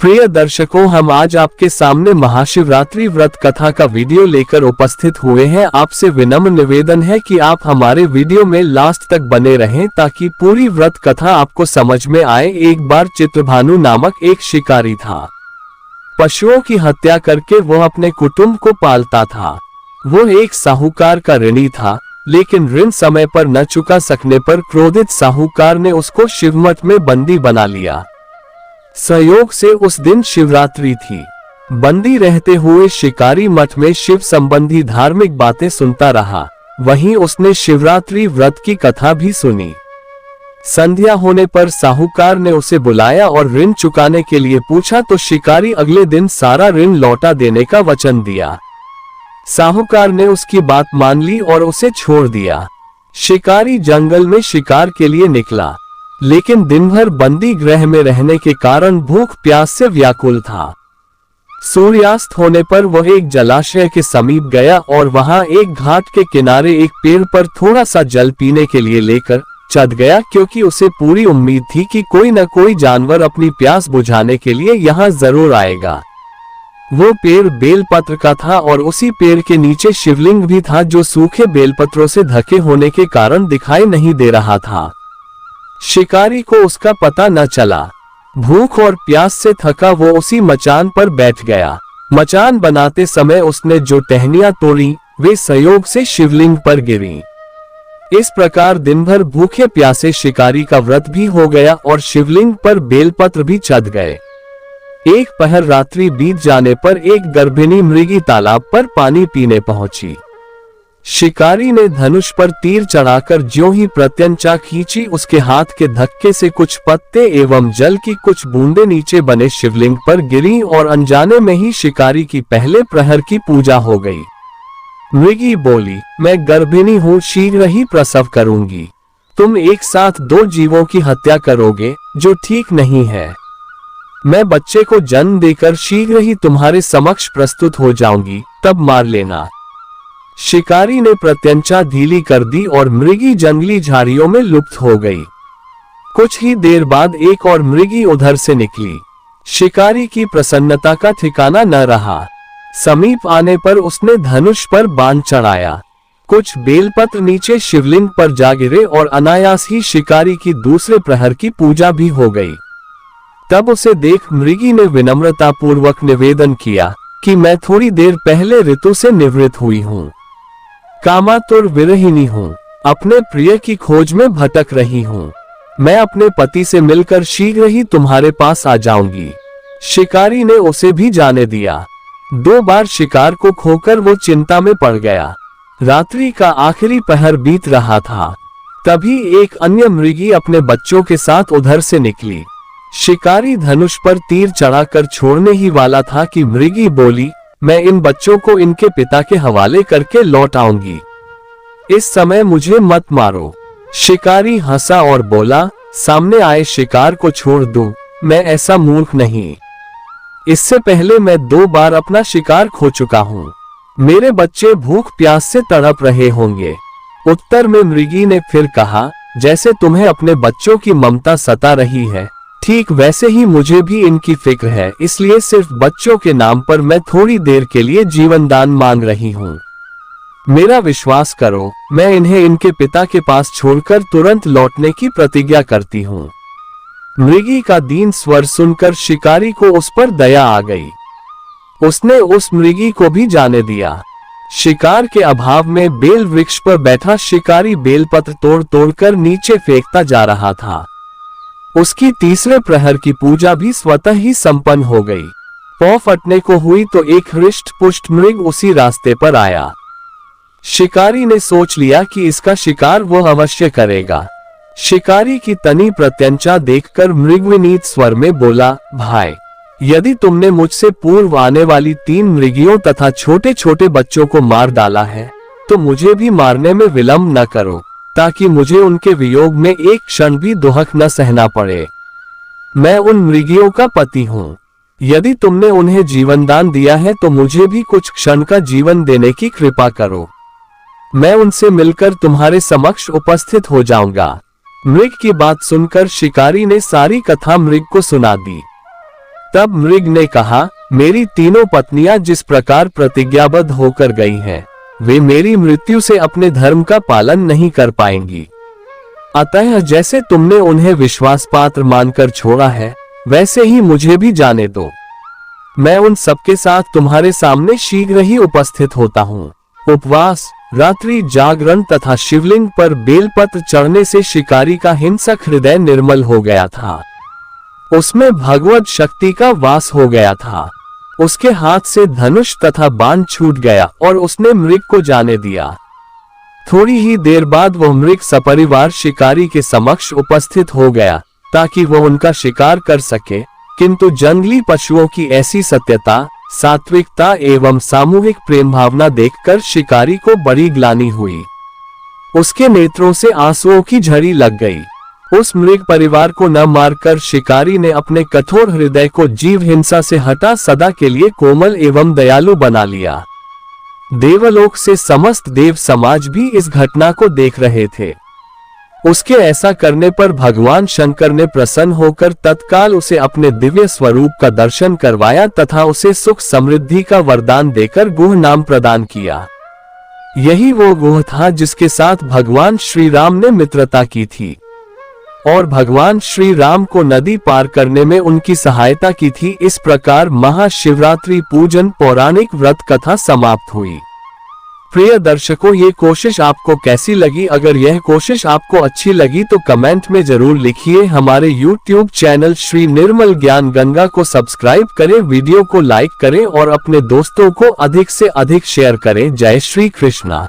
प्रिय दर्शकों, हम आज आपके सामने महाशिवरात्रि व्रत कथा का वीडियो लेकर उपस्थित हुए हैं। आपसे विनम्र निवेदन है कि आप हमारे वीडियो में लास्ट तक बने रहें ताकि पूरी व्रत कथा आपको समझ में आए। एक बार चित्रभानु नामक एक शिकारी था। पशुओं की हत्या करके वह अपने कुटुंब को पालता था। वो एक साहूकार का ऋणी था, लेकिन ऋण समय पर न चुका सकने पर क्रोधित साहूकार ने उसको शिवमठ में बंदी बना लिया। संयोग से उस दिन शिवरात्रि थी। बंदी रहते हुए शिकारी मठ में शिव संबंधी धार्मिक बातें सुनता रहा। वहीं उसने शिवरात्रि व्रत की कथा भी सुनी। संध्या होने पर साहूकार ने उसे बुलाया और ऋण चुकाने के लिए पूछा तो शिकारी अगले दिन सारा ऋण लौटा देने का वचन दिया। साहूकार ने उसकी बात मान ली और उसे छोड़ दिया। शिकारी जंगल में शिकार के लिए निकला, लेकिन दिन भर बंदी गृह में रहने के कारण भूख प्यास से व्याकुल था। सूर्यास्त होने पर वह एक जलाशय के समीप गया और वहां एक घाट के किनारे एक पेड़ पर थोड़ा सा जल पीने के लिए लेकर चढ़ गया, क्योंकि उसे पूरी उम्मीद थी कि कोई न कोई जानवर अपनी प्यास बुझाने के लिए यहाँ जरूर आएगा। वो पेड़ बेलपत्र का था और उसी पेड़ के नीचे शिवलिंग भी था, जो सूखे बेलपत्रों से ढके होने के कारण दिखाई नहीं दे रहा था। शिकारी को उसका पता न चला। भूख और प्यास से थका वो उसी मचान पर बैठ गया। मचान बनाते समय उसने जो टहनियां तोड़ी वे संयोग से शिवलिंग पर गिरी। इस प्रकार दिन भर भूखे प्यासे शिकारी का व्रत भी हो गया और शिवलिंग पर बेलपत्र भी चढ़ गए। एक पहर रात्रि बीत जाने पर एक गर्भिणी मृगी तालाब पर पानी पीने पहुंची। शिकारी ने धनुष पर तीर चढ़ाकर ज्यों ही प्रत्यंचा खींची, उसके हाथ के धक्के से कुछ पत्ते एवं जल की कुछ बूंदें नीचे बने शिवलिंग पर गिरी और अनजाने में ही शिकारी की पहले प्रहर की पूजा हो गई। मृगी बोली, मैं गर्भिणी हूँ, शीघ्र ही प्रसव करूंगी। तुम एक साथ दो जीवों की हत्या करोगे, जो ठीक नहीं है। मैं बच्चे को जन्म देकर शीघ्र ही तुम्हारे समक्ष प्रस्तुत हो जाऊंगी, तब मार लेना। शिकारी ने प्रत्यंचा ढीली कर दी और मृगी जंगली झाड़ियों में लुप्त हो गई। कुछ ही देर बाद एक और मृगी उधर से निकली। शिकारी की प्रसन्नता का ठिकाना न रहा। समीप आने पर उसने धनुष पर बाण चढ़ाया। कुछ बेलपत्र नीचे शिवलिंग पर जा गिरे और अनायास ही शिकारी की दूसरे प्रहर की पूजा भी हो गई। तब उसे देख मृगी ने विनम्रता पूर्वक निवेदन किया कि मैं थोड़ी देर पहले ऋतु से निवृत्त हुई हूँ। कामातुर विरहिणी हूँ, अपने प्रिय की खोज में भटक रही हूँ। मैं अपने पति से मिलकर शीघ्र ही तुम्हारे पास आ जाऊंगी। शिकारी ने उसे भी जाने दिया। 2 बार शिकार को खोकर वो चिंता में पड़ गया। रात्रि का आखिरी पहर बीत रहा था। तभी एक अन्य मृगी अपने बच्चों के साथ उधर से निकली। शिकारी धनुष पर तीर चढ़ाकर छोड़ने ही वाला था कि मृगी बोली, मैं इन बच्चों को इनके पिता के हवाले करके लौट आऊंगी। इस समय मुझे मत मारो। शिकारी हंसा और बोला, सामने आए शिकार को छोड़ दूं, मैं ऐसा मूर्ख नहीं। इससे पहले मैं 2 बार अपना शिकार खो चुका हूँ। मेरे बच्चे भूख प्यास से तड़प रहे होंगे। उत्तर में मृगी ने फिर कहा, जैसे तुम्हें अपने बच्चों की ममता सता रही है, ठीक वैसे ही मुझे भी इनकी फिक्र है, इसलिए सिर्फ बच्चों के नाम पर मैं थोड़ी देर के लिए जीवन दान मांग रही हूँ। मेरा विश्वास करो, मैं इन्हें इनके पिता के पास छोड़कर तुरंत लौटने की प्रतिज्ञा करती हूँ। मृगी का दीन स्वर सुनकर शिकारी को उस पर दया आ गई। उसने उस मृगी को भी जाने दिया। शिकार के अभाव में बेल वृक्ष पर बैठा शिकारी बेलपत्र तोड़ तोड़कर नीचे फेंकता जा रहा था। उसकी तीसरे प्रहर की पूजा भी स्वतः ही संपन्न हो गई। पौ फटने को हुई तो एक हृष्ट पुष्ट मृग उसी रास्ते पर आया। शिकारी ने सोच लिया कि इसका शिकार वो अवश्य करेगा। शिकारी की तनी प्रत्यंचा देखकर मृग विनीत स्वर में बोला, भाई, यदि तुमने मुझसे पूर्व आने वाली 3 मृगियों तथा छोटे छोटे बच्चों को मार डाला है, तो मुझे भी मारने में विलंब न करो, ताकि मुझे उनके वियोग में एक क्षण भी दुहक न सहना पड़े। मैं उन मृगियों का पति हूँ। यदि तुमने उन्हें जीवन दान दिया है तो मुझे भी कुछ क्षण का जीवन देने की कृपा करो। मैं उनसे मिलकर तुम्हारे समक्ष उपस्थित हो जाऊंगा। मृग की बात सुनकर शिकारी ने सारी कथा मृग को सुना दी। तब मृग ने कहा, मेरी तीनों पत्नियां जिस प्रकार प्रतिज्ञाबद्ध होकर गई हैं, वे मेरी मृत्यु से अपने धर्म का पालन नहीं कर पाएंगी। अतः जैसे तुमने उन्हें विश्वास पात्र मानकर छोड़ा है, वैसे ही मुझे भी जाने दो। मैं उन सबके साथ तुम्हारे सामने शीघ्र ही उपस्थित होता हूँ। उपवास, रात्रि जागरण तथा शिवलिंग पर बेलपत्र चढ़ने से शिकारी का हिंसक हृदय निर्मल हो गया था। उसमें भगवत शक्ति का वास हो गया था। उसके हाथ से धनुष तथा बाण छूट गया और उसने मृग को जाने दिया। थोड़ी ही देर बाद वह मृग सपरिवार शिकारी के समक्ष उपस्थित हो गया ताकि वह उनका शिकार कर सके, किंतु जंगली पशुओं की ऐसी सत्यता, सात्विकता एवं सामूहिक प्रेम भावना देखकर शिकारी को बड़ी ग्लानि हुई। उसके नेत्रों से आंसुओं की झड़ी लग गई। उस मृग परिवार को न मारकर शिकारी ने अपने कठोर हृदय को जीव हिंसा से हटा सदा के लिए कोमल एवं दयालु बना लिया। देवलोक से समस्त देव समाज भी इस घटना को देख रहे थे। उसके ऐसा करने पर भगवान शंकर ने प्रसन्न होकर तत्काल उसे अपने दिव्य स्वरूप का दर्शन करवाया तथा उसे सुख समृद्धि का वरदान देकर गुह नाम प्रदान किया। यही वो गुह था जिसके साथ भगवान श्री राम ने मित्रता की थी और भगवान श्री राम को नदी पार करने में उनकी सहायता की थी। इस प्रकार महाशिवरात्रि पूजन पौराणिक व्रत कथा समाप्त हुई। प्रिय दर्शकों, ये कोशिश आपको कैसी लगी? अगर यह कोशिश आपको अच्छी लगी तो कमेंट में जरूर लिखिए। हमारे YouTube चैनल श्री निर्मल ज्ञान गंगा को सब्सक्राइब करें, वीडियो को लाइक करें और अपने दोस्तों को अधिक से अधिक शेयर करें। जय श्री कृष्णा।